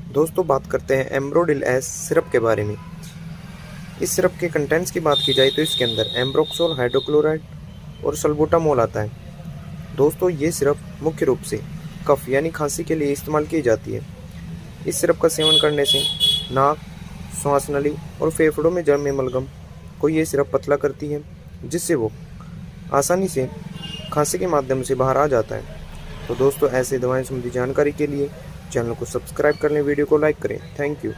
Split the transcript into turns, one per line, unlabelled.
दोस्तों बात करते हैं एम्ब्रोडिल एस सिरप के बारे में। इस सिरप के कंटेंट्स की बात की जाए तो इसके अंदर एम्ब्रोक्सोल हाइड्रोक्लोराइड और सल्बूटामोल आता है। दोस्तों ये सिरप मुख्य रूप से कफ यानी खांसी के लिए इस्तेमाल की जाती है। इस सिरप का सेवन करने से नाक, श्वास नली और फेफड़ों में जमे मलगम को ये सिरप पतला करती है, जिससे वो आसानी से खांसी के माध्यम से बाहर आ जाता है। तो दोस्तों ऐसे दवाएं संबंधी जानकारी के लिए चैनल को सब्सक्राइब कर लें, वीडियो को लाइक करें। Thank you.